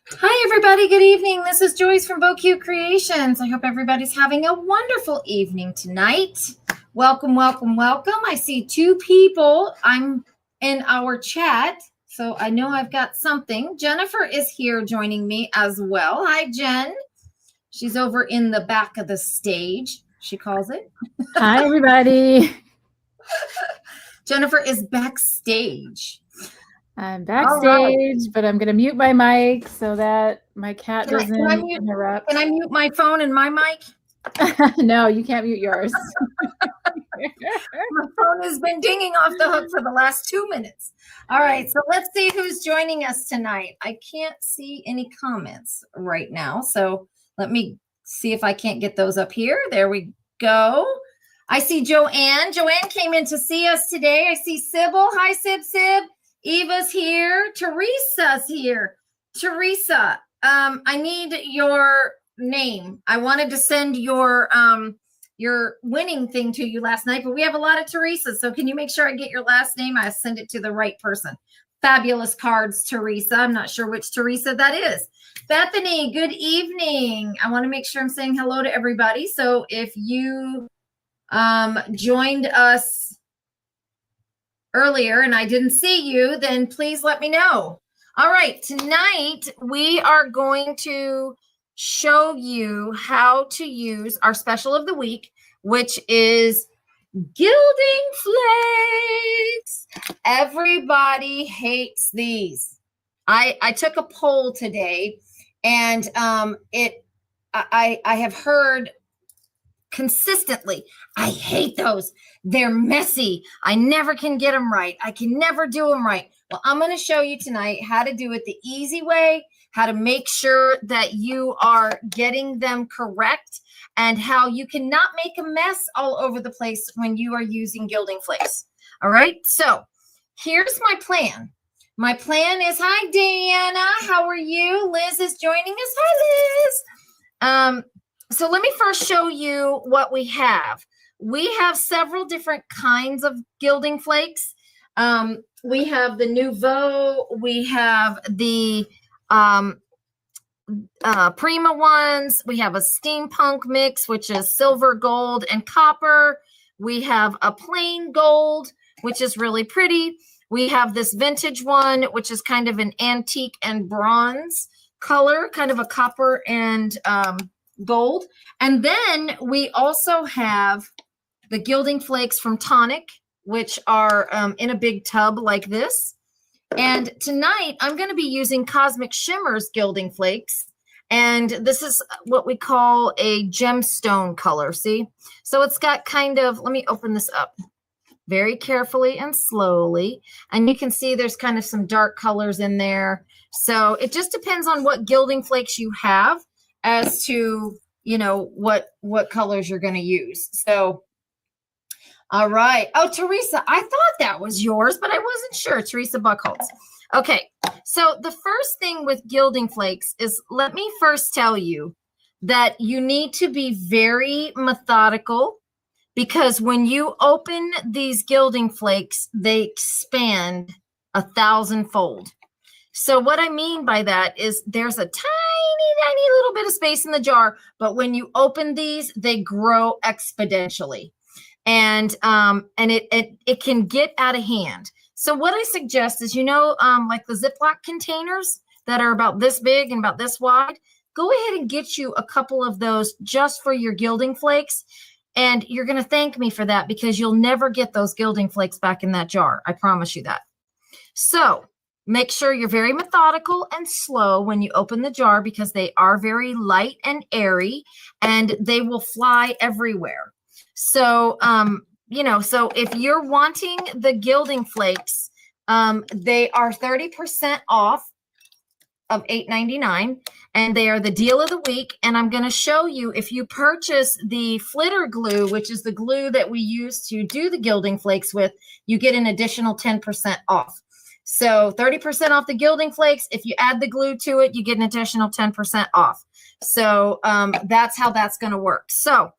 Hi, everybody. Good evening. This is Joyce from Beau Creations. I hope everybody's having a wonderful evening tonight. Welcome, welcome, welcome. I see two people. I'm in our chat, so I know I've got something. Jennifer is here joining me as well. Hi, Jen. She's over in the back of the stage, she calls it. Hi, everybody. Jennifer is backstage. I'm backstage, but I'm going to mute my mic so that my cat doesn't interrupt. Can I mute my phone and my mic? No, you can't mute yours. My phone has been dinging off the hook for the last 2 minutes. All right, so let's see who's joining us tonight. I can't see any comments right now, so let me see if I can't get those up here. There we go. I see Joanne. Joanne came in to see us today. I see Sybil. Hi, Sib. Eva's here. Teresa's here. Teresa, I need your name. I wanted to send your winning thing to you last night, but we have a lot of Teresas. So can you make sure I get your last name? I send it to the right person. Fabulous cards, Teresa. I'm not sure which Teresa that is. Bethany, good evening. I want to make sure I'm saying hello to everybody. So if you joined us earlier and I didn't see you, then please let me know. All right, tonight we are going to show you how to use our special of the week, which is gilding flakes. Everybody hates these. I took a poll today, and I have heard consistently, I hate those. They're messy. I never can get them right. I can never do them right. Well, I'm going to show you tonight how to do it the easy way, how to make sure that you are getting them correct, and how you cannot make a mess all over the place when you are using gilding flakes. All right, so here's my plan. My plan is, hi, Deanna, how are you? Liz is joining us. Hi, Liz. So let me first show you what we have. We have several different kinds of gilding flakes. We have the Nouveau, we have the Prima ones, we have a steampunk mix, which is silver, gold, and copper. We have a plain gold, which is really pretty. We have this vintage one, which is kind of an antique and bronze color, kind of a copper and gold. And then we also have the gilding flakes from Tonic, which are in a big tub like this. And tonight I'm going to be using Cosmic Shimmer's gilding flakes. And this is what we call a gemstone color. See? So it's got kind of, let me open this up very carefully and slowly. And you can see there's kind of some dark colors in there. So it just depends on what gilding flakes you have as to, you know, what colors you're going to use. So, all right. Oh, Teresa, I thought that was yours, but I wasn't sure. Teresa Buckholz. Okay. So the first thing with gilding flakes is, let me first tell you that you need to be very methodical, because when you open these gilding flakes, they expand 1,000-fold. So what I mean by that is there's a tiny little bit of space in the jar, but when you open these, they grow exponentially. And it can get out of hand. So what I suggest is, like the Ziploc containers that are about this big and about this wide, go ahead and get you a couple of those just for your gilding flakes. And you're going to thank me for that, because you'll never get those gilding flakes back in that jar. I promise you that. So make sure you're very methodical and slow when you open the jar, because they are very light and airy and they will fly everywhere. So, so if you're wanting the gilding flakes, they are 30% off of $8.99, and they are the deal of the week. And I'm going to show you, if you purchase the flitter glue, which is the glue that we use to do the gilding flakes with, you get an additional 10% off. So 30% off the gilding flakes. If you add the glue to it, you get an additional 10% off. So that's how that's going to work. So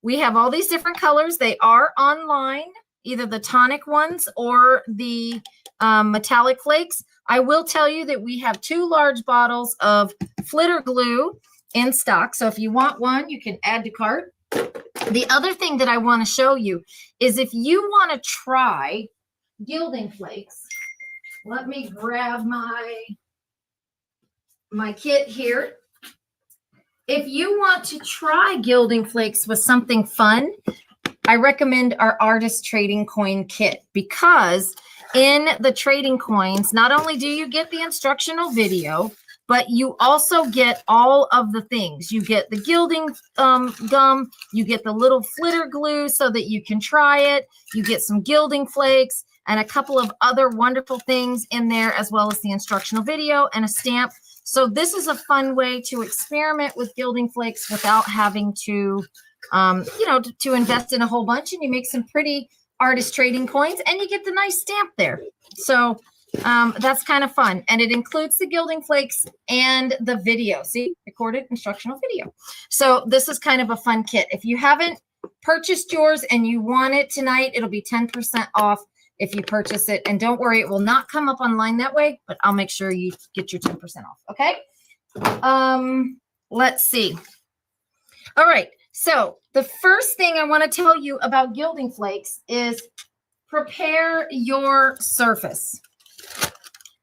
we have all these different colors. They are online, either the Tonic ones or the metallic flakes. I will tell you that we have 2 large bottles of flitter glue in stock. So if you want one, you can add to cart. The other thing that I want to show you is if you want to try gilding flakes, let me grab my kit here. If you want to try gilding flakes with something fun, I recommend our artist trading coin kit, because in the trading coins, not only do you get the instructional video, but you also get all of the things. You get the gilding gum, you get the little flitter glue so that you can try it, you get some gilding flakes, and a couple of other wonderful things in there, as well as the instructional video and a stamp. So this is a fun way to experiment with gilding flakes without having to, to invest in a whole bunch, and you make some pretty artist trading coins and you get the nice stamp there. So that's kind of fun. And it includes the gilding flakes and the video. See, recorded instructional video. So this is kind of a fun kit. If you haven't purchased yours and you want it tonight, it'll be 10% off if you purchase it. And don't worry, it will not come up online that way, but I'll make sure you get your 10% off. Okay. Let's see. All right. So the first thing I want to tell you about gilding flakes is prepare your surface.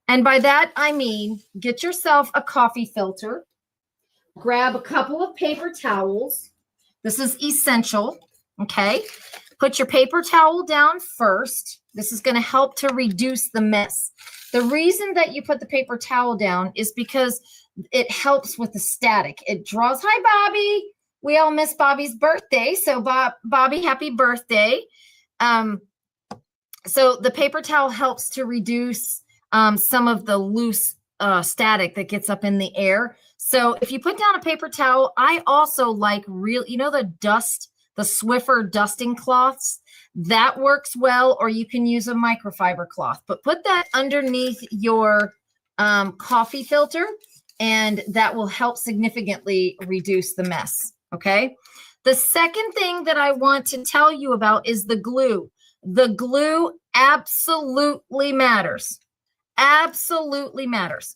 And by that, I mean, get yourself a coffee filter, grab a couple of paper towels. This is essential. Okay. Put your paper towel down first. This is going to help to reduce the mess. The reason that you put the paper towel down is because it helps with the static. It draws, hi, Bobby. We all miss Bobby's birthday. So Bobby, happy birthday. So the paper towel helps to reduce some of the loose static that gets up in the air. So if you put down a paper towel, I also like the dust, the Swiffer dusting cloths. That works well, or you can use a microfiber cloth. But put that underneath your coffee filter, and that will help significantly reduce the mess. Okay. The second thing that I want to tell you about is the glue. The glue absolutely matters. Absolutely matters.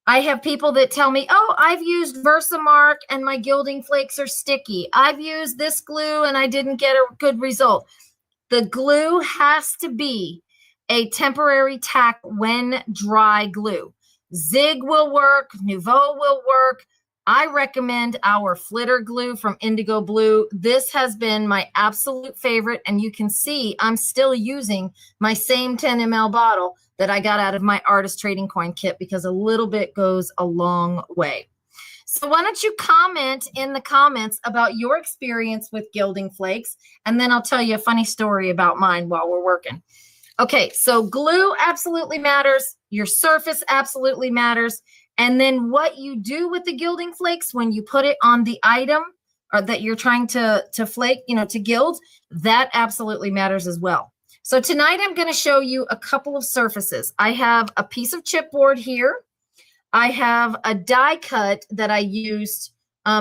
I have people that tell me, oh, I've used Versamark and my gilding flakes are sticky. I've used this glue and I didn't get a good result. The glue has to be a temporary tack when dry glue. Zig will work. Nouveau will work. I recommend our flitter glue from Indigo Blue. This has been my absolute favorite, and you can see I'm still using my same 10 ml bottle that I got out of my artist trading coin kit, because a little bit goes a long way. So why don't you comment in the comments about your experience with gilding flakes, and then I'll tell you a funny story about mine while we're working. Okay, so glue absolutely matters. Your surface absolutely matters. And then what you do with the gilding flakes when you put it on the item or that you're trying to flake, to gild, that absolutely matters as well. So tonight I'm going to show you a couple of surfaces. I have a piece of chipboard here. I have a die cut that I used.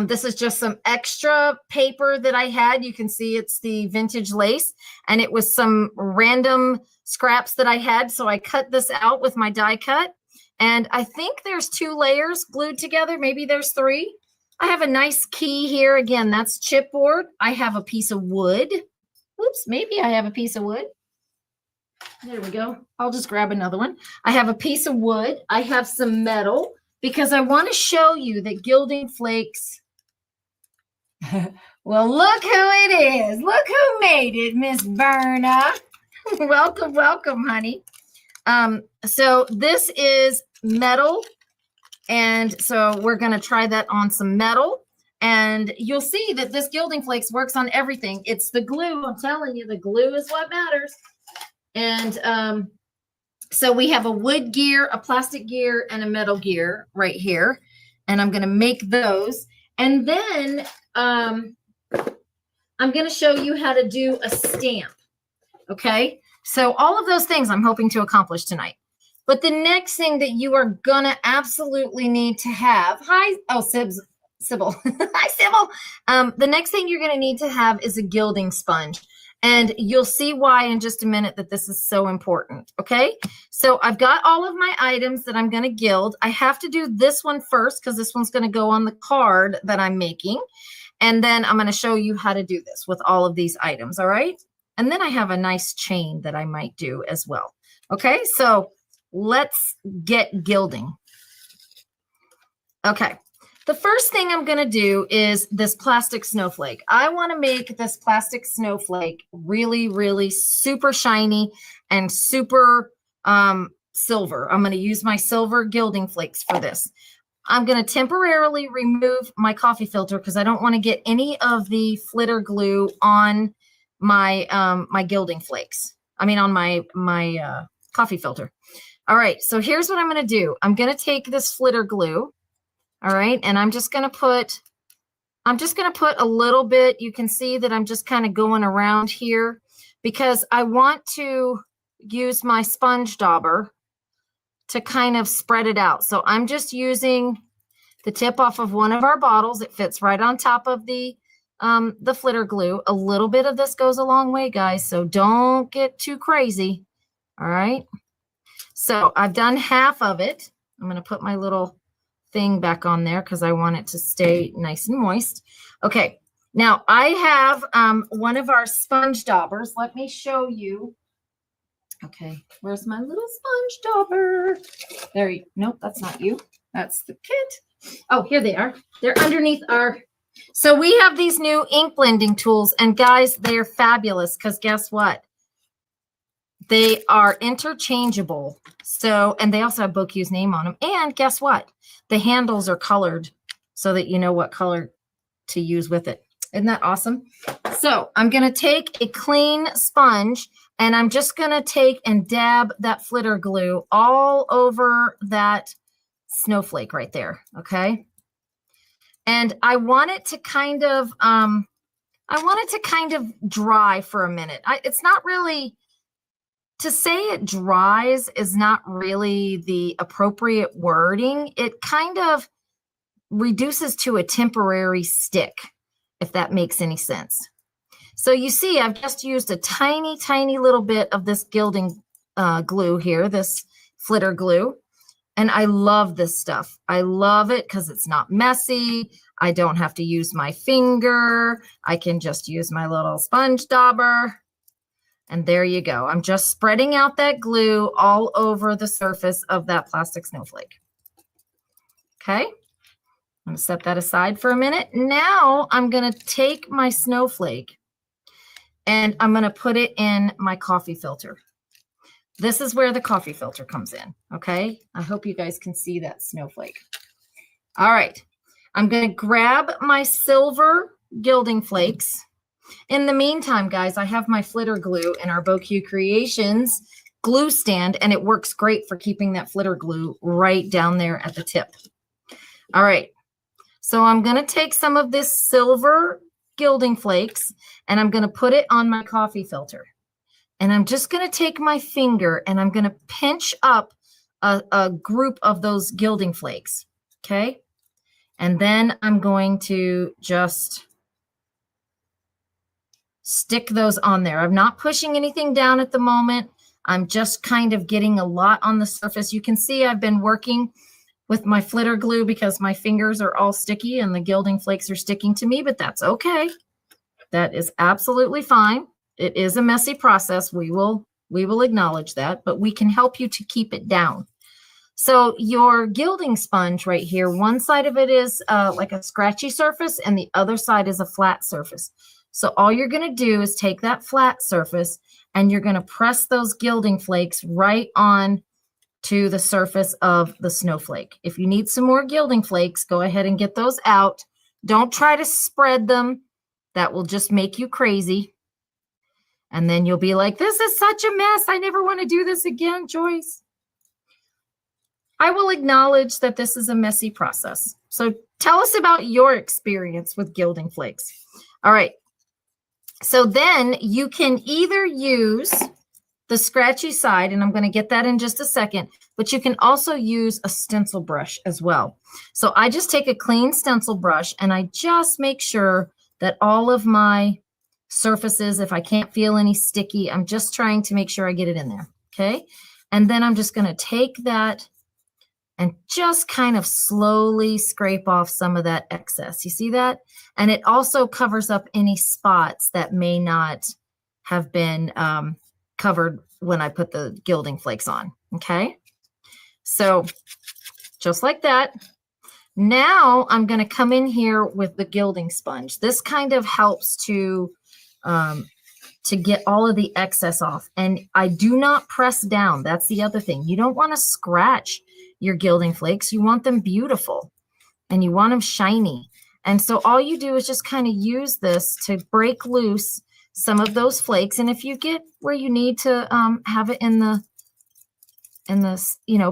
This is just some extra paper that I had. You can see it's the vintage lace, and it was some random scraps that I had. So I cut this out with my die cut. And I think there's 2 layers glued together. Maybe there's 3. I have a nice key here. Again, that's chipboard. I have a piece of wood. Oops, maybe I have a piece of wood. There we go. I'll just grab another one. I have a piece of wood. I have some metal, because I want to show you that gilding flakes. Well, look who it is. Look who made it, Miss Verna. Welcome, welcome, honey. So this is metal. And so we're going to try that on some metal. And you'll see that this gilding flakes works on everything. It's the glue. I'm telling you, the glue is what matters. And so we have a wood gear, a plastic gear, and a metal gear right here. And I'm going to make those. And then I'm going to show you how to do a stamp. Okay. So all of those things I'm hoping to accomplish tonight. But the next thing that you are going to absolutely need to have, Sybil. Hi, Sybil. The next thing you're going to need to have is a gilding sponge. And you'll see why in just a minute that this is so important, okay? So I've got all of my items that I'm going to gild. I have to do this one first because this one's going to go on the card that I'm making. And then I'm going to show you how to do this with all of these items, all right? And then I have a nice chain that I might do as well. Okay, so let's get gilding. Okay. The first thing I'm going to do is this plastic snowflake. I want to make this plastic snowflake really, really super shiny and super silver. I'm going to use my silver gilding flakes for this. I'm going to temporarily remove my coffee filter because I don't want to get any of the flitter glue on my my gilding flakes. I mean on my coffee filter. All right, so here's what I'm going to do. I'm going to take this flitter glue. All right, and I'm just going to put a little bit. You can see that I'm just kind of going around here because I want to use my sponge dauber to kind of spread it out. So I'm just using the tip off of one of our bottles. It fits right on top of the flitter glue. A little bit of this goes a long way, guys, so don't get too crazy. All right, so I've done half of it. I'm going to put my little thing back on there because I want it to stay nice and moist. Okay, now I have one of our sponge daubers. Let me show you. Okay, where's my little sponge dauber? There you, nope, that's not you. That's the kit. Oh, here they are. They're underneath our, so we have these new ink blending tools, and guys, they're fabulous because guess what? They are interchangeable. So, and they also have Beau's name on them. And guess what? The handles are colored so that you know what color to use with it. Isn't that awesome? So I'm going to take a clean sponge and I'm just going to take and dab that flitter glue all over that snowflake right there. Okay. And I want it to kind of, dry for a minute. It's not really, to say it dries is not really the appropriate wording. It kind of reduces to a temporary stick, if that makes any sense. So you see, I've just used a tiny, tiny little bit of this gilding glue here, this flitter glue. And I love this stuff. I love it because it's not messy. I don't have to use my finger. I can just use my little sponge dauber. And there you go. I'm just spreading out that glue all over the surface of that plastic snowflake. Okay. I'm going to set that aside for a minute. Now I'm going to take my snowflake and I'm going to put it in my coffee filter. This is where the coffee filter comes in. Okay. I hope you guys can see that snowflake. All right. I'm going to grab my silver gilding flakes. In the meantime, guys, I have my flitter glue in our beau Creations glue stand, and it works great for keeping that flitter glue right down there at the tip. All right. So I'm going to take some of this silver gilding flakes, and I'm going to put it on my coffee filter. And I'm just going to take my finger, and I'm going to pinch up a group of those gilding flakes. Okay. And then I'm going to just stick those on there. I'm not pushing anything down at the moment. I'm just kind of getting a lot on the surface. You can see I've been working with my flitter glue because my fingers are all sticky and the gilding flakes are sticking to me, but that's okay. That is absolutely fine. It is a messy process. We will acknowledge that, but we can help you to keep it down. So your gilding sponge right here, one side of it is like a scratchy surface and the other side is a flat surface. So all you're going to do is take that flat surface and you're going to press those gilding flakes right on to the surface of the snowflake. If you need some more gilding flakes, go ahead and get those out. Don't try to spread them. That will just make you crazy. And then you'll be like, this is such a mess. I never want to do this again, Joyce. I will acknowledge that this is a messy process. So tell us about your experience with gilding flakes. All right. So then you can either use the scratchy side, and I'm going to get that in just a second, but you can also use a stencil brush as well. So I just take a clean stencil brush and I just make sure that all of my surfaces. If I can't feel any sticky, I'm just trying to make sure I get it in there. Okay. And then I'm just going to take that and just kind of slowly scrape off some of that excess. You see that? And it also covers up any spots that may not have been covered when I put the gilding flakes on. Okay. So just like that. Now I'm going to come in here with the gilding sponge. This kind of helps to get all of the excess off. And I do not press down. That's the other thing. You don't want to scratch your gilding flakes. You want them beautiful and you want them shiny. And so all you do is just kind of use this to break loose some of those flakes. And if you get where you need to have it in the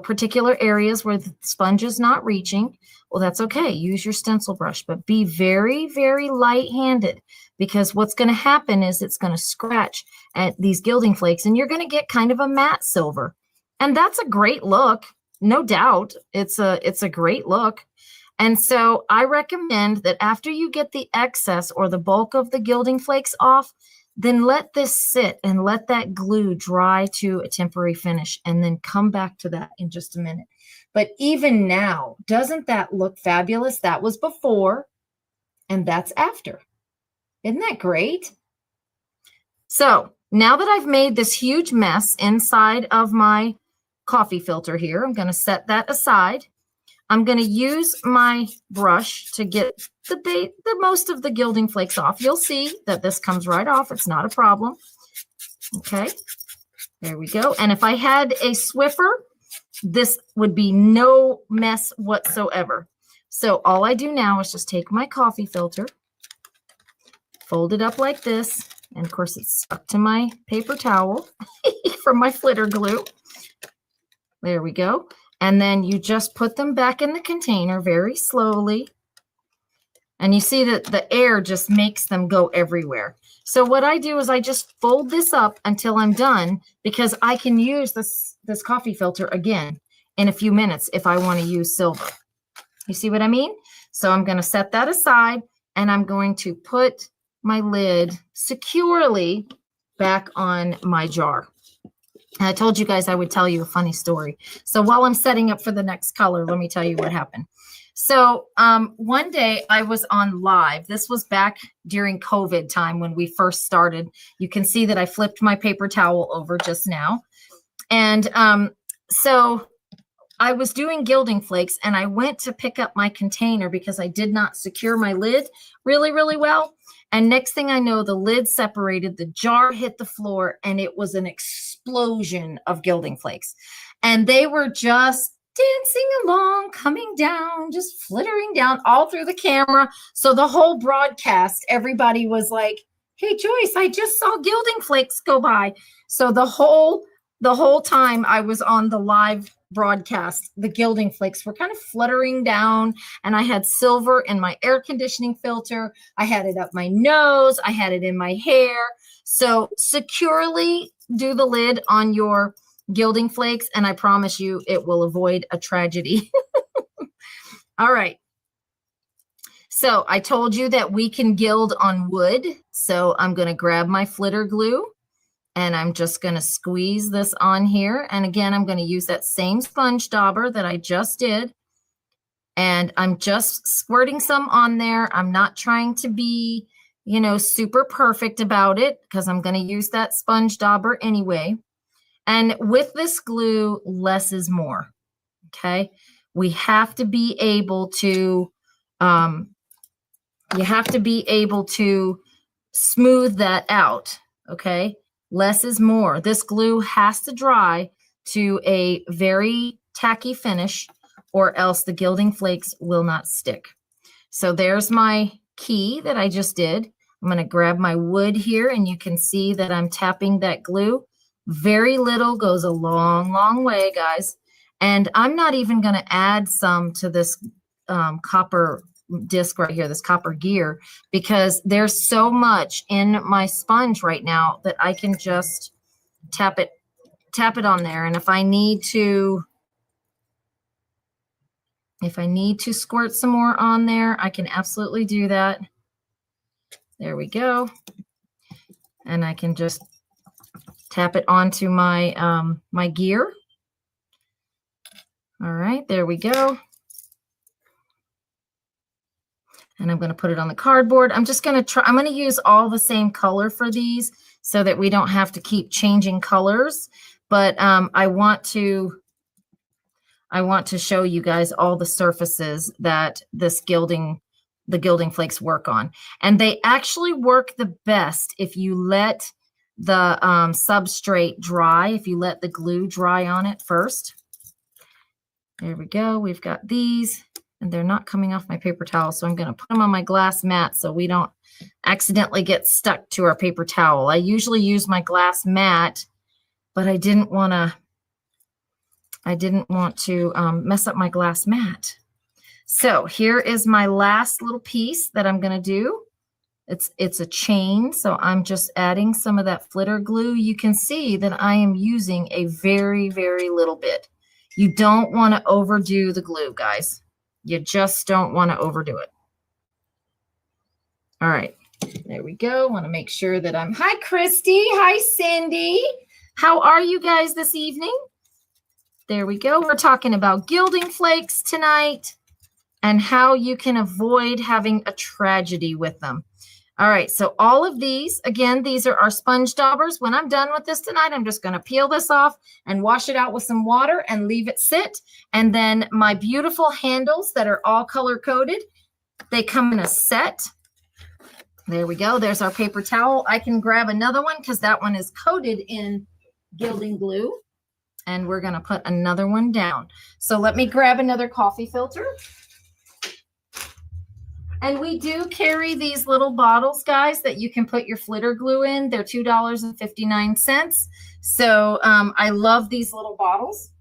particular areas where the sponge is not reaching, well, that's okay. Use your stencil brush, but be very, very light-handed, because what's going to happen is it's going to scratch at these gilding flakes and you're going to get kind of a matte silver. And that's a great look. No doubt. It's a great look. And so I recommend that after you get the excess or the bulk of the gilding flakes off, then let this sit and let that glue dry to a temporary finish, and then come back to that in just a minute. But even now, doesn't that look fabulous? That was before and that's after. Isn't that great? So now that I've made this huge mess inside of my coffee filter here, I'm going to set that aside. I'm going to use my brush to get the most of the gilding flakes off. You'll see that this comes right off. It's not a problem. Okay, there we go. And if I had a Swiffer, this would be no mess whatsoever. So all I do now is just take my coffee filter, fold it up like this, and of course it's stuck to my paper towel from my flitter glue. There we go. And then you just put them back in the container very slowly. And you see that the air just makes them go everywhere. So what I do is I just fold this up until I'm done, because I can use this coffee filter again in a few minutes if I want to use silver. You see what I mean? So I'm going to set that aside and I'm going to put my lid securely back on my jar. And I told you guys I would tell you a funny story. So while I'm setting up for the next color, let me tell you what happened. So one day I was on live. This was back during COVID time when we first started. You can see that I flipped my paper towel over just now. And so I was doing gilding flakes and I went to pick up my container because I did not secure my lid really, really well. And next thing I know, the lid separated, the jar hit the floor, and it was an explosion of gilding flakes. And they were just dancing along, coming down, just flittering down all through the camera. So the whole broadcast, everybody was like, "Hey, Joyce, I just saw gilding flakes go by." So the whole time I was on the live broadcast, the gilding flakes were kind of fluttering down, and I had silver in my air conditioning filter. I had it up my nose. I had it in my hair. So securely do the lid on your gilding flakes, and I promise you it will avoid a tragedy. All right. So I told you that we can gild on wood. So I'm going to grab my flitter glue and I'm just going to squeeze this on here. And again, I'm going to use that same sponge dauber that I just did. And I'm just squirting some on there. I'm not trying to be, super perfect about it because I'm going to use that sponge dauber anyway. And with this glue, less is more. Okay. We have to be able to, smooth that out. Okay. Less is more. This glue has to dry to a very tacky finish or else the gilding flakes will not stick. So there's my key that I just did. I'm going to grab my wood here and you can see that I'm tapping that glue. Very little goes a long, long way, guys. And I'm not even going to add some to this copper disc right here, this copper gear, because there's so much in my sponge right now that I can just tap it on there. And if I need to squirt some more on there, I can absolutely do that. There we go. And I can just tap it onto my, my gear. All right, there we go. And I'm going to put it on the cardboard. I'm just going to try, I'm going to use all the same color for these so that we don't have to keep changing colors. But I want to show you guys all the surfaces that this gilding, the gilding flakes work on. And they actually work the best if you let the substrate dry, if you let the glue dry on it first. There we go. We've got these. And they're not coming off my paper towel, so I'm going to put them on my glass mat so we don't accidentally get stuck to our paper towel. I usually use my glass mat, but I didn't want to mess up my glass mat. So here is my last little piece that I'm going to do. It's a chain, so I'm just adding some of that flitter glue. You can see that I am using a very, very little bit. You don't want to overdo the glue, guys. You just don't want to overdo it. All right, there we go. Want to make sure that I'm, hi, Christy. Hi, Cindy. How are you guys this evening? There we go. We're talking about gilding flakes tonight and how you can avoid having a tragedy with them. All right, so all of these, again, these are our sponge daubers. When I'm done with this tonight, I'm just going to peel this off and wash it out with some water and leave it sit. And then my beautiful handles that are all color-coded, they come in a set. There we go. There's our paper towel. I can grab another one because that one is coated in gilding glue. And we're going to put another one down. So let me grab another coffee filter. And we do carry these little bottles, guys, that you can put your flitter glue in. They're $2.59. So I love these little bottles.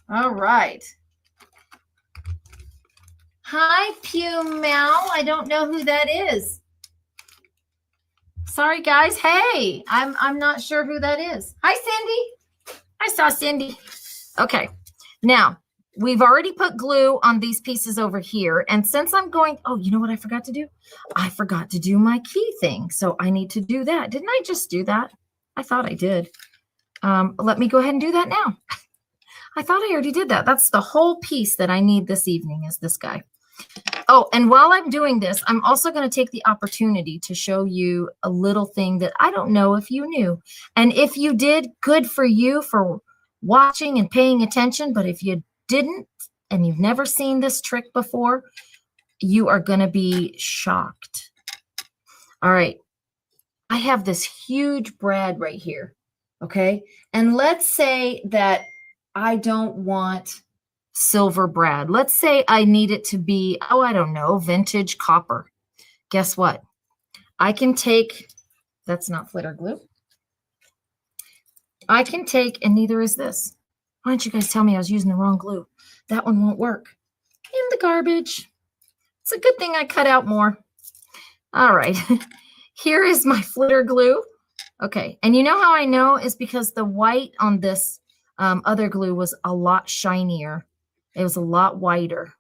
All right. Hi, Pew Meow. I don't know who that is. Sorry, guys. Hey, I'm not sure who that is. Hi, Cindy. I saw Cindy. Okay. Now, we've already put glue on these pieces over here. And since I'm going, oh, you know what I forgot to do? I forgot to do my key thing. So I need to do that. Didn't I just do that? I thought I did. Let me go ahead and do that now. I thought I already did that. That's the whole piece that I need this evening is this guy. Oh, and while I'm doing this, I'm also going to take the opportunity to show you a little thing that I don't know if you knew. And if you did, good for you for watching and paying attention. But if you didn't and you've never seen this trick before, you are going to be shocked. All right. I have this huge brad right here. Okay. And let's say that I don't want silver brad. Let's say I need it to be, oh, I don't know, vintage copper. Guess what? I can take, that's not flitter glue. I can take, and neither is this. Why don't you guys tell me I was using the wrong glue? That one won't work. In the garbage. It's a good thing I cut out more. All right. Here is my flitter glue. Okay. And you know how I know is because the white on this other glue was a lot shinier. It was a lot whiter.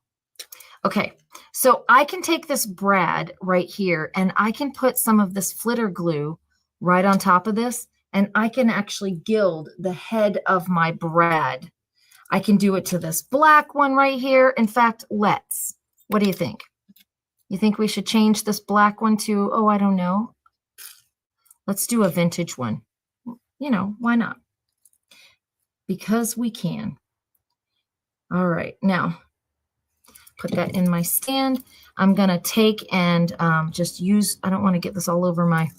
Okay. So I can take this brad right here and I can put some of this flitter glue right on top of this. And I can actually gild the head of my brad. I can do it to this black one right here. In fact, let's. What do you think? You think we should change this black one to, oh, I don't know. Let's do a vintage one. You know, why not? Because we can. All right, now put that in my stand. I'm going to take and just use, I don't want to get this all over my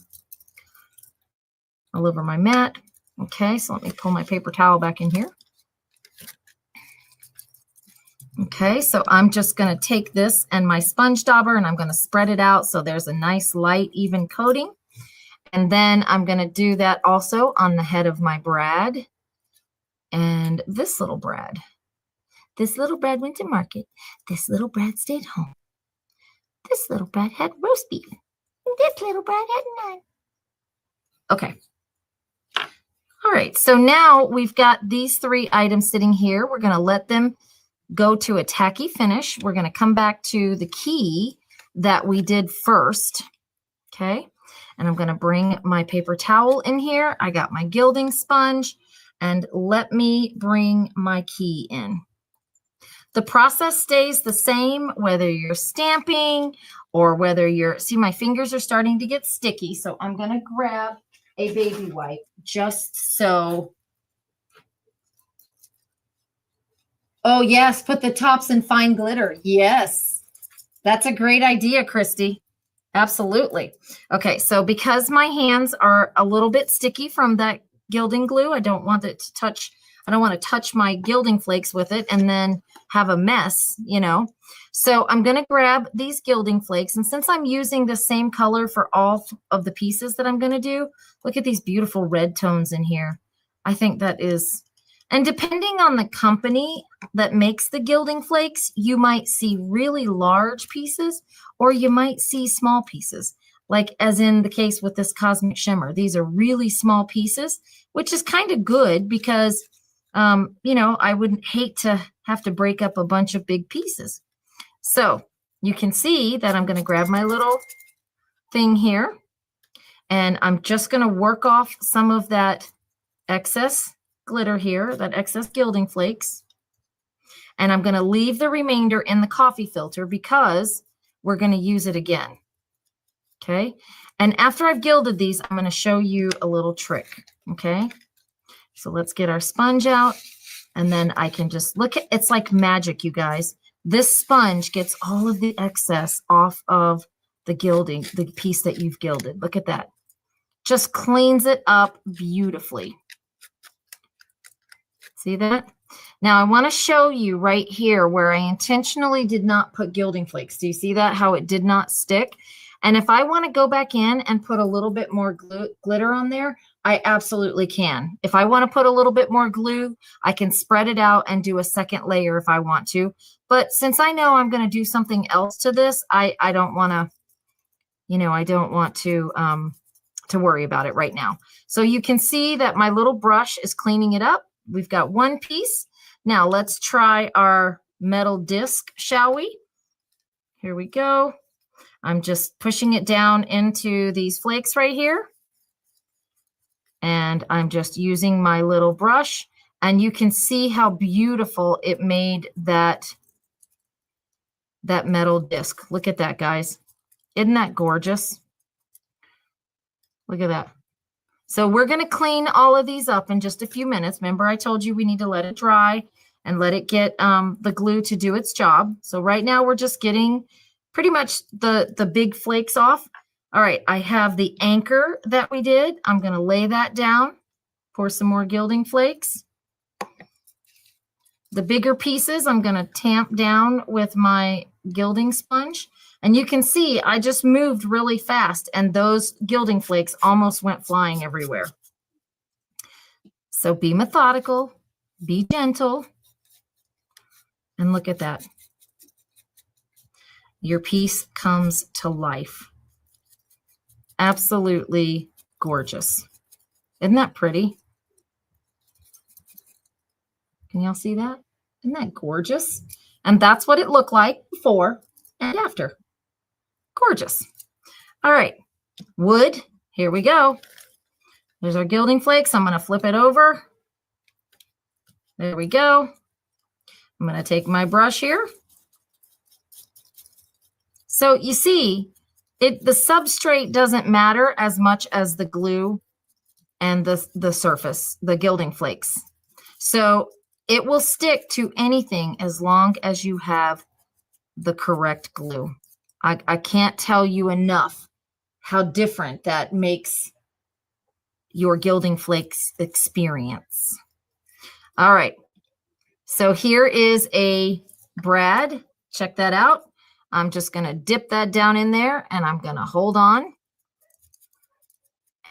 mat. Okay, so let me pull my paper towel back in here. Okay, so I'm just going to take this and my sponge dauber and I'm going to spread it out so there's a nice light even coating. And then I'm going to do that also on the head of my brad. And this little brad. This little brad went to market. This little brad stayed home. This little brad had roast beef. And this little brad had none. Okay. All right, so now we've got these three items sitting here. We're going to let them go to a tacky finish. We're going to come back to the key that we did first. Okay. And I'm going to bring my paper towel in here. I got my gilding sponge, and let me bring my key in. The process stays the same whether you're stamping or whether you're, see, my fingers are starting to get sticky. So I'm going to grab a baby wipe just so. Oh, yes, put the tops in fine glitter. Yes, that's a great idea, Christy. Absolutely. Okay, so because my hands are a little bit sticky from that gilding glue, I don't want it to touch, I don't want to touch my gilding flakes with it and then have a mess, you know. So I'm going to grab these gilding flakes, and since I'm using the same color for all of the pieces that I'm going to do, look at these beautiful red tones in here. I think that is, and depending on the company that makes the gilding flakes, you might see really large pieces or you might see small pieces, like as in the case with this Cosmic Shimmer. These are really small pieces, which is kind of good because, you know, I wouldn't hate to have to break up a bunch of big pieces. So you can see that I'm going to grab my little thing here, and I'm just going to work off some of that excess glitter here, that excess gilding flakes. And I'm going to leave the remainder in the coffee filter because we're going to use it again. Okay. And after I've gilded these, I'm going to show you a little trick. Okay. So let's get our sponge out, and then I can just look at, it's like magic, you guys. This sponge gets all of the excess off of the gilding, the piece that you've gilded. Look at that. Just cleans it up beautifully. See that? Now I want to show you right here where I intentionally did not put gilding flakes. Do you see that? How it did not stick? And if I want to go back in and put a little bit more glitter on there, I absolutely can. If I want to put a little bit more glue, I can spread it out and do a second layer if I want to. But since I know I'm going to do something else to this, I don't want to, you know, I don't want to worry about it right now. So you can see that my little brush is cleaning it up. We've got one piece. Now let's try our metal disc, shall we? Here we go. I'm just pushing it down into these flakes right here. And I'm just using my little brush. And you can see how beautiful it made that metal disc. Look at that, guys. Isn't that gorgeous? Look at that. So we're going to clean all of these up in just a few minutes. Remember, I told you we need to let it dry and let it get the glue to do its job. So right now we're just getting pretty much the big flakes off. All right, I have the anchor that we did. I'm going to lay that down, pour some more gilding flakes. The bigger pieces, I'm going to tamp down with my gilding sponge. And you can see I just moved really fast, and those gilding flakes almost went flying everywhere. So be methodical, be gentle, and look at that. Your piece comes to life. Absolutely gorgeous. Isn't that pretty? Can y'all see that? Isn't that gorgeous? And that's what it looked like before and after. Gorgeous. All right, wood, here we go. There's our gilding flakes. I'm going to flip it over. There we go. I'm going to take my brush here. So you see, the substrate doesn't matter as much as the glue and the surface, the gilding flakes. So it will stick to anything as long as you have the correct glue. I can't tell you enough how different that makes your gilding flakes experience. All right. So here is a brad. Check that out. I'm just going to dip that down in there, and I'm going to hold on.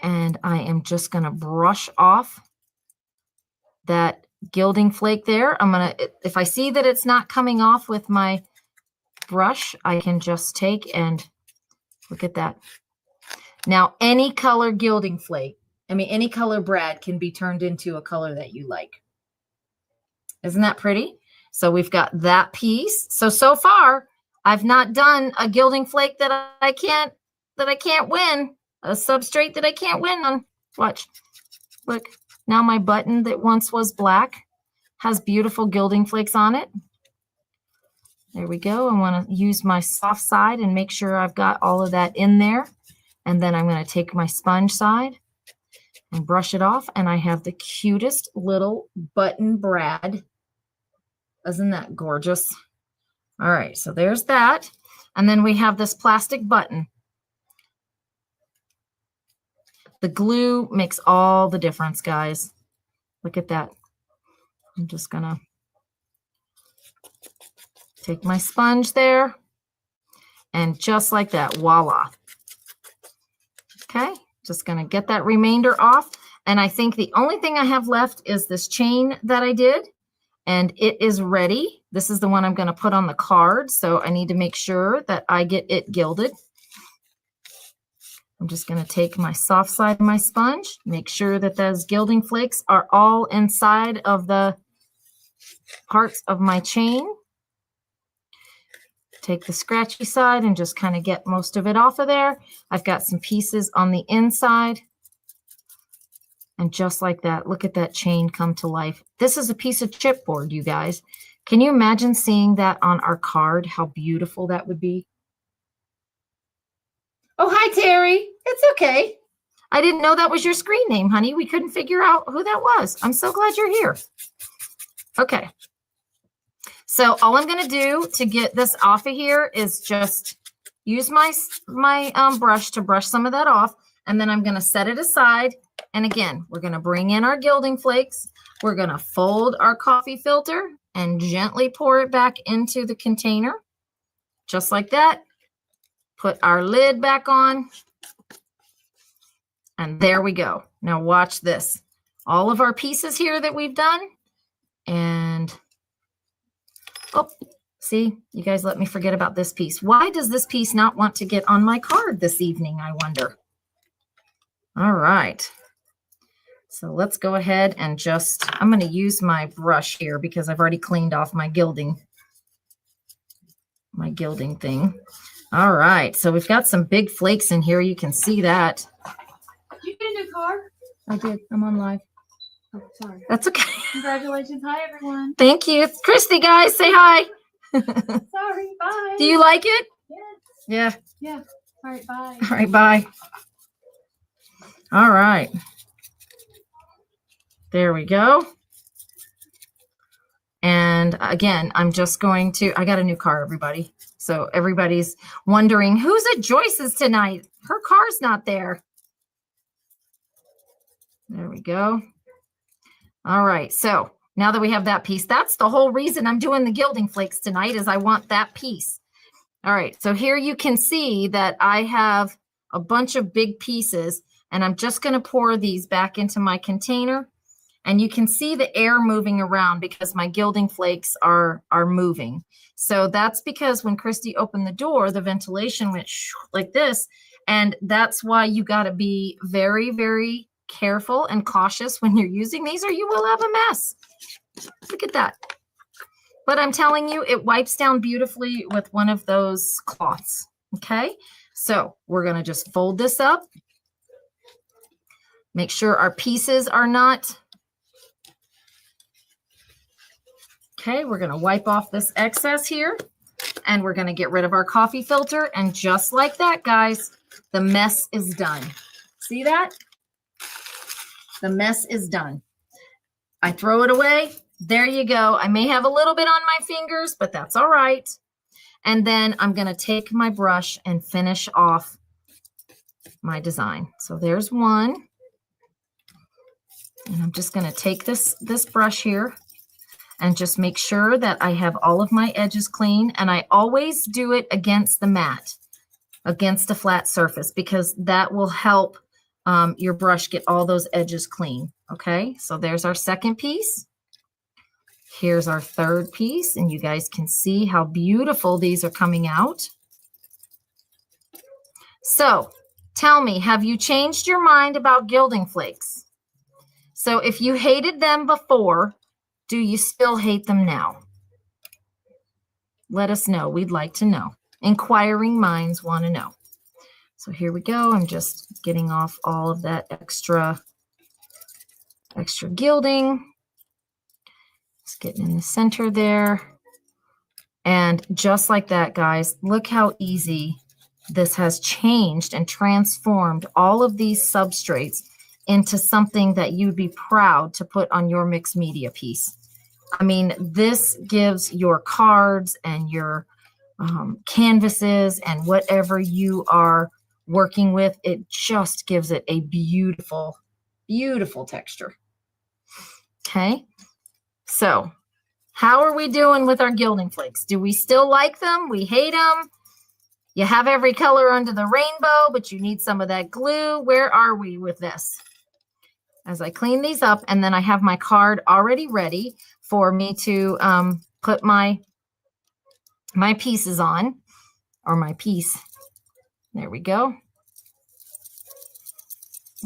And I am just going to brush off that gilding flake there. I'm going to, if I see that it's not coming off with my brush, I can just take and look at that. Now, any color gilding flake, any color brad can be turned into a color that you like. Isn't that pretty? So we've got that piece. So far, I've not done a gilding flake that I can't win. a substrate that I can't win on. Watch. Look, now my button that once was black has beautiful gilding flakes on it. There we go. I want to use my soft side and make sure I've got all of that in there. And then I'm going to take my sponge side and brush it off. And I have the cutest little button brad. Isn't that gorgeous? All right, so there's that. And then we have this plastic button. The glue makes all the difference, guys. Look at that. I'm just going to take my sponge there. And just like that, voila. Okay, just going to get that remainder off. And I think the only thing I have left is this chain that I did. And it is ready. This is the one I'm going to put on the card. So I need to make sure that I get it gilded. I'm just going to take my soft side of my sponge, make sure that those gilding flakes are all inside of the parts of my chain. Take the scratchy side and just kind of get most of it off of there. I've got some pieces on the inside. And just like that, look at that chain come to life. This is a piece of chipboard, you guys. Can you imagine seeing that on our card? How beautiful that would be. Oh, hi, Terry. It's okay. I didn't know that was your screen name, honey. We couldn't figure out who that was. I'm so glad you're here. Okay. So all I'm going to do to get this off of here is just use my brush to brush some of that off. And then I'm going to set it aside. And again, we're going to bring in our gilding flakes. We're going to fold our coffee filter and gently pour it back into the container. Just like that. Put our lid back on. And there we go. Now watch this. All of our pieces here that we've done. And, oh, see, you guys let me forget about this piece. Why does this piece not want to get on my card this evening, I wonder? All right. So let's go ahead and just, I'm going to use my brush here because I've already cleaned off my gilding thing. All right. So we've got some big flakes in here. You can see that. Did you get a new car? I did. I'm on live. Oh, sorry. That's okay. Congratulations. Hi, everyone. Thank you. It's Christy, guys. Say hi. Sorry. Bye. Do you like it? Yes. Yeah. Yeah. All right. Bye. All right. Bye. All right. There we go. And again, I'm just going to, I got a new car, everybody. So everybody's wondering who's at Joyce's tonight. Her car's not there. There we go. All right. So now that we have that piece, that's the whole reason I'm doing the gilding flakes tonight is I want that piece. All right. So here you can see that I have a bunch of big pieces and I'm just going to pour these back into my container. And you can see the air moving around because my gilding flakes are moving. So that's because when Christy opened the door, the ventilation went like this. And that's why you got to be very, very careful and cautious when you're using these or you will have a mess. Look at that. But I'm telling you, it wipes down beautifully with one of those cloths. Okay, so we're going to just fold this up. Make sure our pieces are not. Okay, we're going to wipe off this excess here and we're going to get rid of our coffee filter. And just like that, guys, the mess is done. See that? The mess is done. I throw it away. There you go. I may have a little bit on my fingers, but that's all right. And then I'm going to take my brush and finish off my design. So there's one. And I'm just going to take this brush here and just make sure that I have all of my edges clean. And I always do it against the mat, against a flat surface, because that will help your brush get all those edges clean. Okay, so there's our second piece. Here's our third piece, and you guys can see how beautiful these are coming out. So tell me, have you changed your mind about gilding flakes? So if you hated them before, do you still hate them now? Let us know. We'd like to know. Inquiring minds want to know. So here we go. I'm just getting off all of that extra gilding. Just getting in the center there. And just like that, guys, look how easy this has changed and transformed all of these substrates into something that you'd be proud to put on your mixed media piece. I mean, this gives your cards and your canvases and whatever you are working with, it just gives it a beautiful, beautiful texture. Okay, so how are we doing with our gilding flakes? Do we still like them? We hate them. You have every color under the rainbow, but you need some of that glue. Where are we with this? As I clean these up, and then I have my card already ready for me to put my pieces on, or my piece. There we go.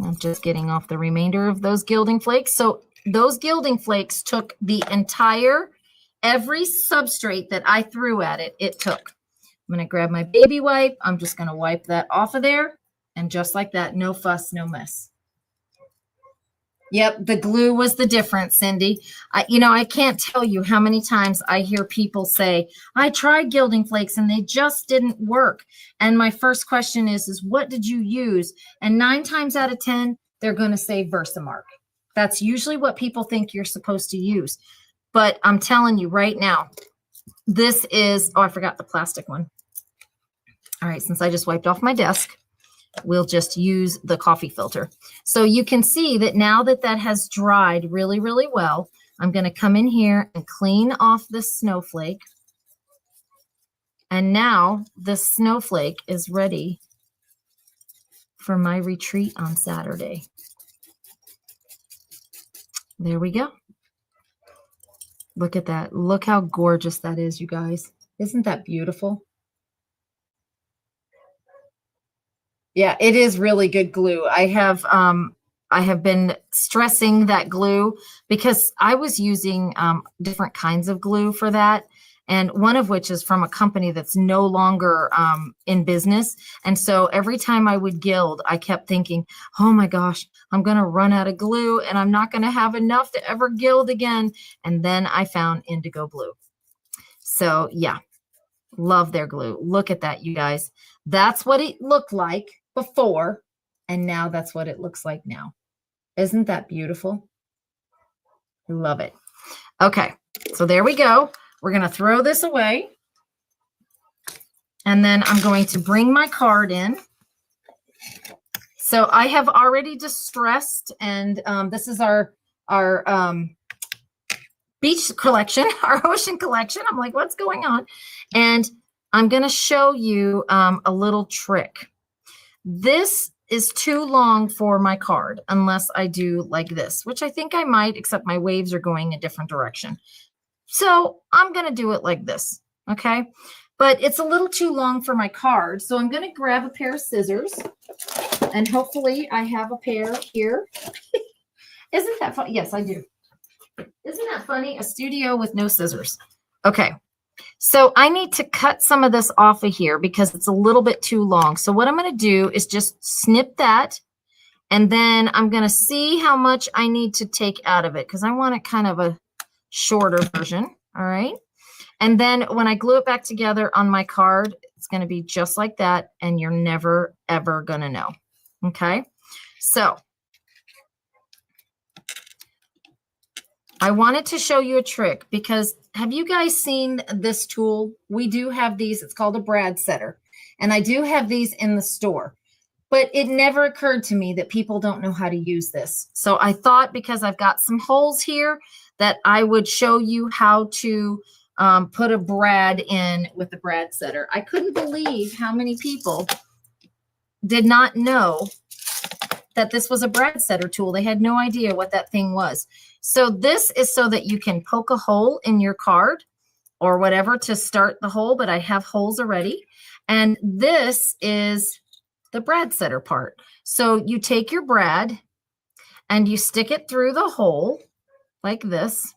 I'm just getting off the remainder of those gilding flakes. So those gilding flakes took the entire, every substrate that I threw at it, it took. I'm going to grab my baby wipe. I'm just going to wipe that off of there. And just like that, no fuss, no mess. Yep, the glue was the difference, Cindy. I can't tell you how many times I hear people say, I tried gilding flakes and they just didn't work. And my first question is what did you use? And 9 times out of 10, they're going to say Versamark. That's usually what people think you're supposed to use. But I'm telling you right now, this is, oh, I forgot the plastic one. All right, since I just wiped off my desk, we'll just use the coffee filter. So you can see that now that that has dried really, really well, I'm going to come in here and clean off this snowflake. And now this snowflake is ready for my retreat on Saturday. There we go. Look at that. Look how gorgeous that is, you guys. Isn't that beautiful? Yeah, it is really good glue. I have been stressing that glue because I was using different kinds of glue for that. And one of which is from a company that's no longer in business. And so every time I would gild, I kept thinking, oh my gosh, I'm going to run out of glue and I'm not going to have enough to ever gild again. And then I found indigo blue. So yeah, love their glue. Look at that, you guys. That's what it looked like before. And now that's what it looks like now. Isn't that beautiful? Love it. Okay, so there we go. We're going to throw this away. And then I'm going to bring my card in. So I have already distressed, and this is our beach collection, our ocean collection. I'm like, what's going on? And I'm going to show you a little trick. This is too long for my card unless I do like this, which I think I might, except my waves are going a different direction. So I'm going to do it like this, okay? But it's a little too long for my card, so I'm going to grab a pair of scissors, and hopefully I have a pair here. Isn't that funny? Yes, I do. Isn't that funny? A studio with no scissors. Okay, so I need to cut some of this off of here because it's a little bit too long. So what I'm going to do is just snip that, and then I'm going to see how much I need to take out of it because I want it kind of a shorter version. All right. And then when I glue it back together on my card, it's going to be just like that. And you're never, ever going to know. Okay. So I wanted to show you a trick because have you guys seen this tool? We do have these. It's called a brad setter. And I do have these in the store. But it never occurred to me that people don't know how to use this. So I thought because I've got some holes here that I would show you how to put a brad in with the brad setter. I couldn't believe how many people did not know that this was a brad setter tool. They had no idea what that thing was. So this is so that you can poke a hole in your card or whatever to start the hole, but I have holes already. And this is the brad setter part. So you take your brad and you stick it through the hole like this,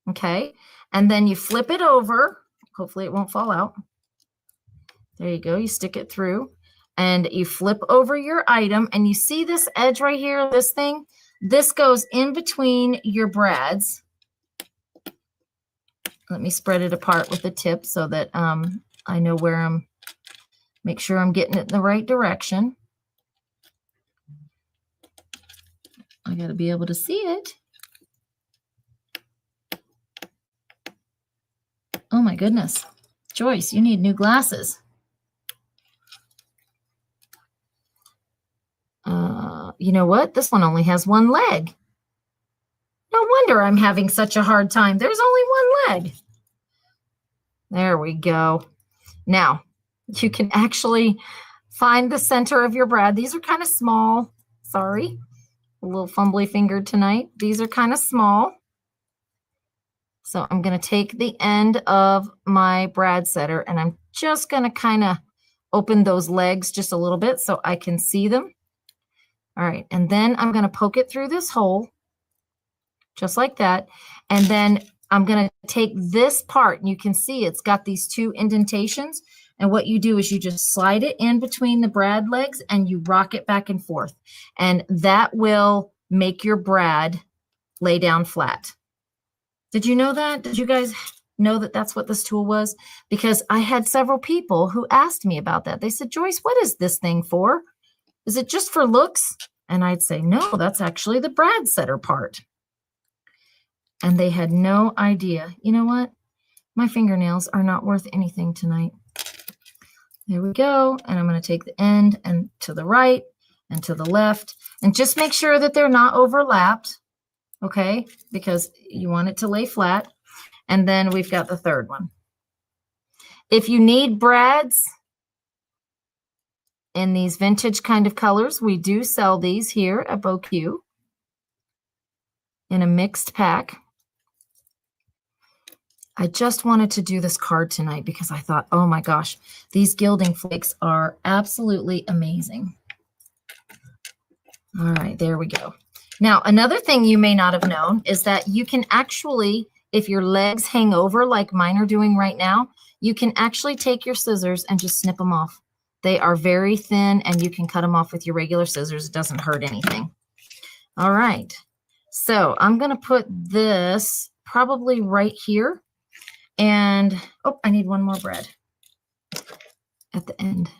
okay? And then you flip it over. Hopefully it won't fall out. There you go. You stick it through. and you flip over your item, and you see this edge right here, this thing? This goes in between your brads. Let me spread it apart with the tip so that I know where make sure I'm getting it in the right direction. I got to be able to see it. Oh my goodness. Joyce, you need new glasses. You know what? This one only has one leg. No wonder I'm having such a hard time. There's only one leg. There we go. Now, you can actually find the center of your brad. These are kind of small. Sorry. A little fumbly fingered tonight. These are kind of small. So I'm going to take the end of my brad setter, and I'm just going to kind of open those legs just a little bit so I can see them. All right, and then I'm going to poke it through this hole, just like that. And then I'm going to take this part, and you can see it's got these two indentations. And what you do is you just slide it in between the brad legs, and you rock it back and forth. And that will make your brad lay down flat. Did you know that? Did you guys know that that's what this tool was? Because I had several people who asked me about that. They said, Joyce, what is this thing for? Is it just for looks? And I'd say, no, that's actually the brad setter part. And they had no idea. You know what? My fingernails are not worth anything tonight. There we go. And I'm going to take the end and to the right and to the left. And just make sure that they're not overlapped. Okay? Because you want it to lay flat. And then we've got the third one. If you need brads in these vintage kind of colors, we do sell these here at beau in a mixed pack. I just wanted to do this card tonight because I thought, oh my gosh, these gilding flakes are absolutely amazing. All right, there we go. Now, another thing you may not have known is that you can actually, if your legs hang over like mine are doing right now, you can actually take your scissors and just snip them off. They are very thin, and you can cut them off with your regular scissors. It doesn't hurt anything. All right. So I'm going to put this probably right here. And, oh, I need one more brad at the end.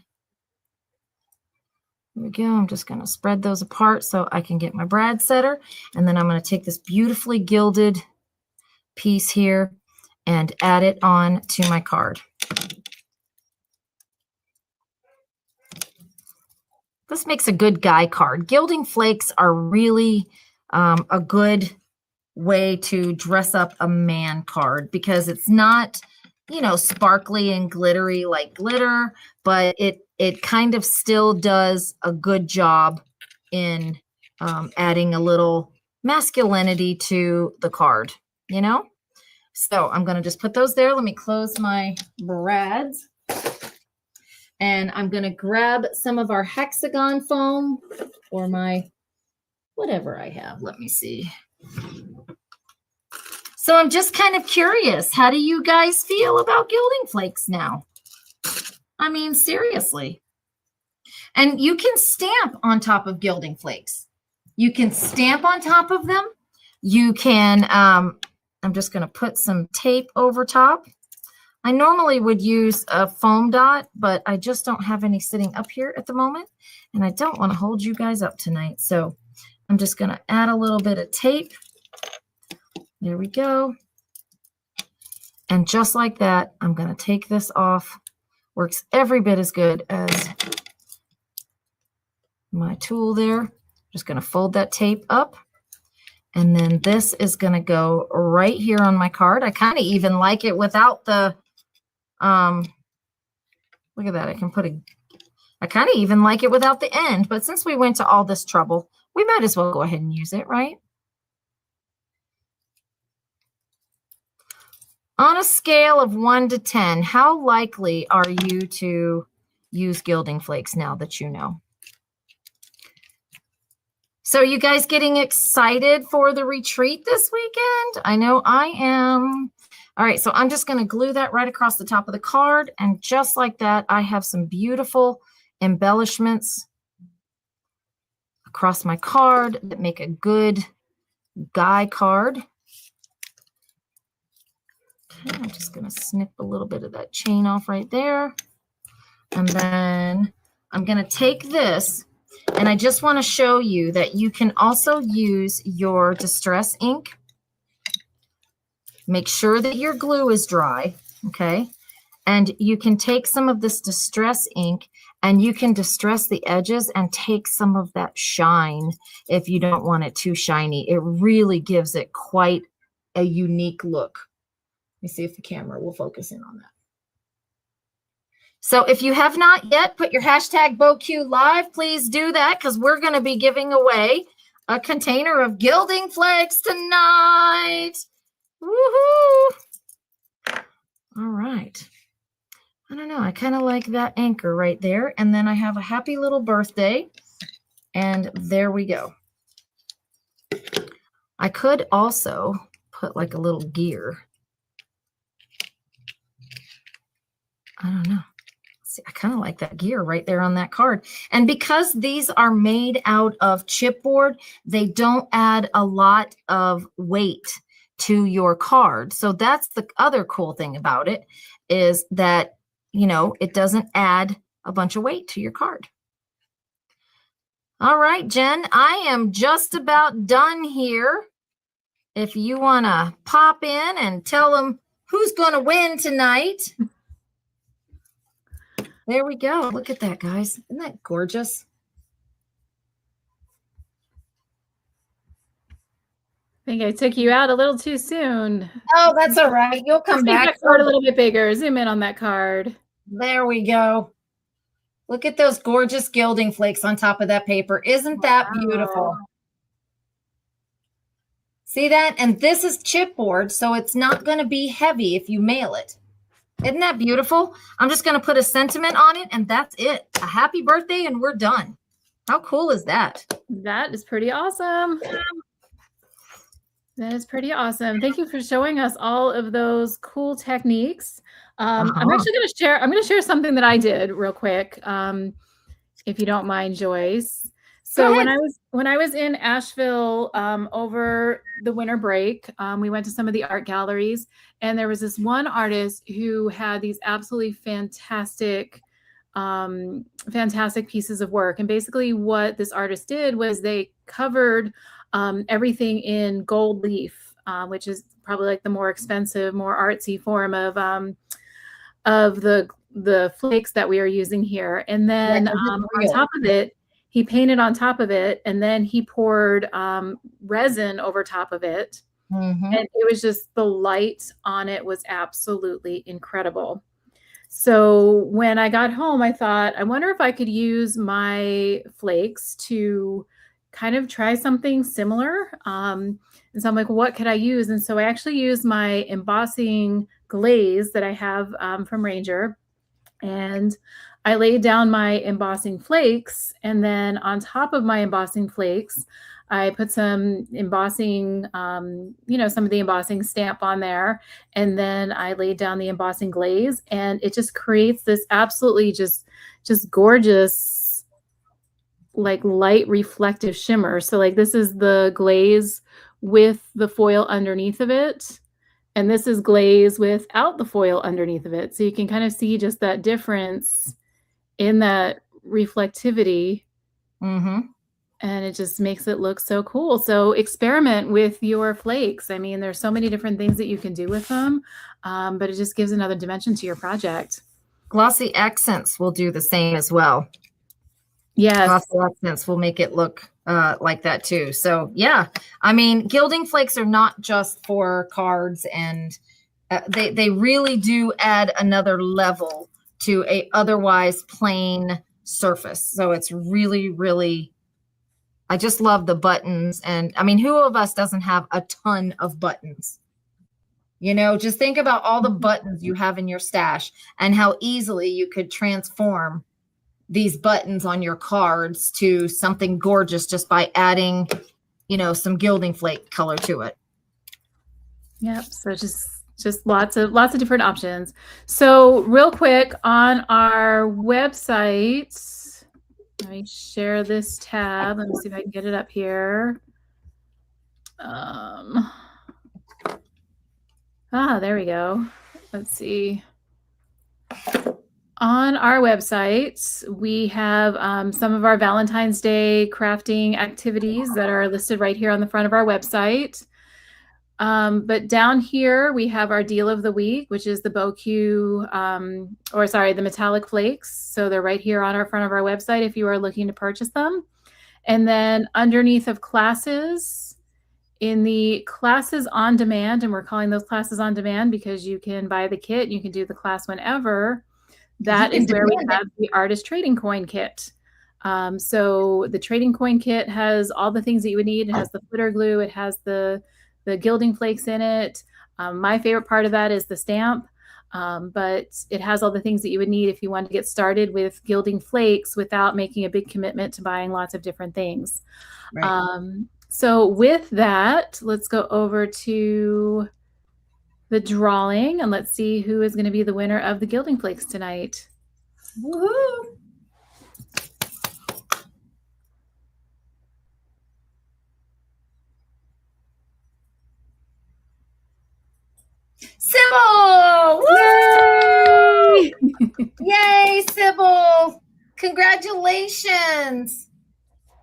There we go. I'm just going to spread those apart so I can get my brad setter. And then I'm going to take this beautifully gilded piece here and add it on to my card. This makes a good guy card. Gilding flakes are really a good way to dress up a man card because it's not, you know, sparkly and glittery like glitter, but it kind of still does a good job in adding a little masculinity to the card, you know? So I'm going to just put those there. Let me close my brads. And I'm going to grab some of our hexagon foam or my whatever I have. Let me see. So I'm just kind of curious. How do you guys feel about gilding flakes now? I mean, seriously. And you can stamp on top of gilding flakes. You can stamp on top of them. You can, I'm just going to put some tape over top. I normally would use a foam dot, but I just don't have any sitting up here at the moment. And I don't want to hold you guys up tonight. So I'm just going to add a little bit of tape. There we go. And just like that, I'm going to take this off. Works every bit as good as my tool there. Just going to fold that tape up. And then this is going to go right here on my card. I kind of even like it without the, look at that. I kind of even like it without the end, but since we went to all this trouble, we might as well go ahead and use it, right? On a scale of 1 to 10, how likely are you to use gilding flakes now that you know? So you guys getting excited for the retreat this weekend? I know I am. All right, so I'm just going to glue that right across the top of the card. And just like that, I have some beautiful embellishments across my card that make a good guy card. Okay, I'm just going to snip a little bit of that chain off right there. And then I'm going to take this, and I just want to show you that you can also use your distress ink. Make sure that your glue is dry, okay? And you can take some of this distress ink and you can distress the edges and take some of that shine if you don't want it too shiny. It really gives it quite a unique look. Let me see if the camera will focus in on that. So if you have not yet put your hashtag BeauQ live, please do that because we're going to be giving away a container of gilding flakes tonight. Woohoo! All right. I don't know. I kind of like that anchor right there. And then I have a happy little birthday. And there we go. I could also put like a little gear. I don't know. See, I kind of like that gear right there on that card. And because these are made out of chipboard, they don't add a lot of weight to your card. So that's the other cool thing about it is that, you know, it doesn't add a bunch of weight to your card. All right, Jen, I am just about done here. If you want to pop in and tell them who's going to win tonight. There we go. Look at that, guys. Isn't that gorgeous? I think I took you out a little too soon. Oh, that's all right. You'll come back. That card a little bit bigger. Zoom in on that card. There we go. Look at those gorgeous gilding flakes on top of that paper. Isn't that beautiful? See that? And this is chipboard, so it's not going to be heavy if you mail it. Isn't that beautiful? I'm just going to put a sentiment on it, and that's it. A happy birthday, and we're done. How cool is that? That is pretty awesome. That is pretty awesome. Thank you for showing us all of those cool techniques. I'm actually going to share. I'm going to share something that I did real quick, if you don't mind, Joyce. So when I was in Asheville over the winter break, we went to some of the art galleries, and there was this one artist who had these absolutely fantastic pieces of work. And basically, what this artist did was they covered everything in gold leaf, which is probably like the more expensive, more artsy form of the flakes that we are using here. And then on top of it, he painted on top of it, and then he poured resin over top of it. And it was just, the light on it was absolutely incredible. So when I got home, I thought, I wonder if I could use my flakes to kind of try something similar. And so I'm like, what could I use? And so I actually used my embossing glaze that I have from Ranger. And I laid down my embossing flakes, and then on top of my embossing flakes, I put some embossing, some of the embossing stamp on there. And then I laid down the embossing glaze, and it just creates this absolutely just gorgeous, like light reflective shimmer. So like this is the glaze with the foil underneath of it. And this is glaze without the foil underneath of it. So you can kind of see just that difference in that reflectivity. And it just makes it look so cool. So experiment with your flakes. I mean, there's so many different things that you can do with them, but it just gives another dimension to your project. Glossy accents will do the same as well. Yes. Glossy accents will make it look like that too. So yeah, I mean, gilding flakes are not just for cards, and they really do add another level to a otherwise plain surface. So it's really, really, I just love the buttons. And I mean, who of us doesn't have a ton of buttons? You know, just think about all the buttons you have in your stash and how easily you could transform these buttons on your cards to something gorgeous just by adding, some gilding flake color to it. Yep. So just Just lots of different options. So real quick on our website, let me share this tab. Let me see if I can get it up here. There we go. Let's see. On our website, we have some of our Valentine's Day crafting activities that are listed right here on the front of our website. But down here, we have our deal of the week, which is the beau, the metallic flakes. So they're right here on our front of our website if you are looking to purchase them. And then underneath of classes, in the classes on demand, and we're calling those classes on demand because you can buy the kit, you can do the class whenever. That is where we have the artist trading coin kit. So the trading coin kit has all the things that you would need. It has the footer glue. It has the gilding flakes in it. My favorite part of that is the stamp, but it has all the things that you would need if you want to get started with gilding flakes without making a big commitment to buying lots of different things. Right. So with that, let's go over to the drawing and let's see who is going to be the winner of the gilding flakes tonight. Woohoo! Sybil! Yay! Yay, Sybil! Congratulations!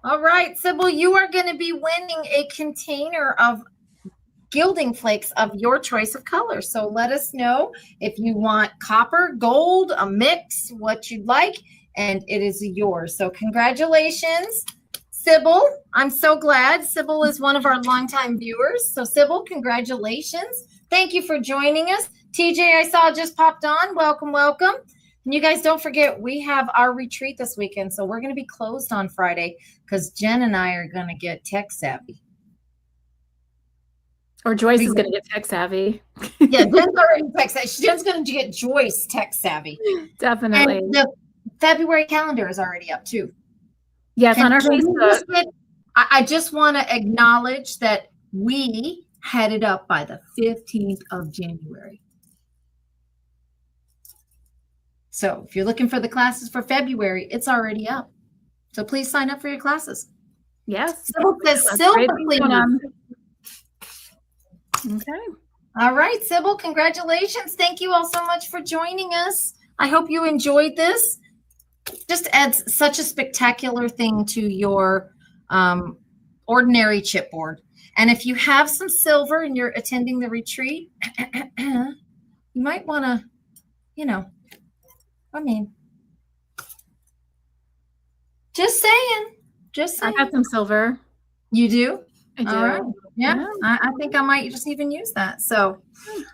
All right, Sybil, you are going to be winning a container of gilding flakes of your choice of color. So let us know if you want copper, gold, a mix, what you'd like, and it is yours. So congratulations, Sybil. I'm so glad. Sybil is one of our longtime viewers. So Sybil, congratulations. Thank you for joining us. TJ, I saw just popped on. Welcome, welcome. And you guys don't forget, we have our retreat this weekend. So we're going to be closed on Friday because Jen and I are going to get tech savvy. Or Joyce is going to get tech savvy. Yeah, Jen's already tech savvy. Jen's going to get Joyce tech savvy. Definitely. And the February calendar is already up too. Yes, and on our Facebook. I just want to acknowledge that we had it up by the 15th of January. So if you're looking for the classes for February, it's already up. So please sign up for your classes. Yes. Sybil says silver, please. Okay. All right, Sybil, congratulations. Thank you all so much for joining us. I hope you enjoyed this. Just adds such a spectacular thing to your ordinary chipboard. And if you have some silver and you're attending the retreat, you might want to, just saying. I got some silver. You do? I do. All right. Yeah. I think I might just even use that. So,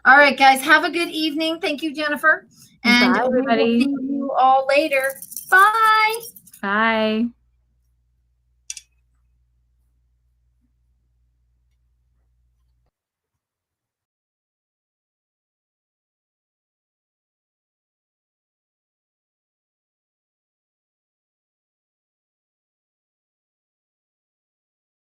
all right, guys, have a good evening. Thank you, Jennifer. And bye, everybody. We will see you all later. Bye. Bye.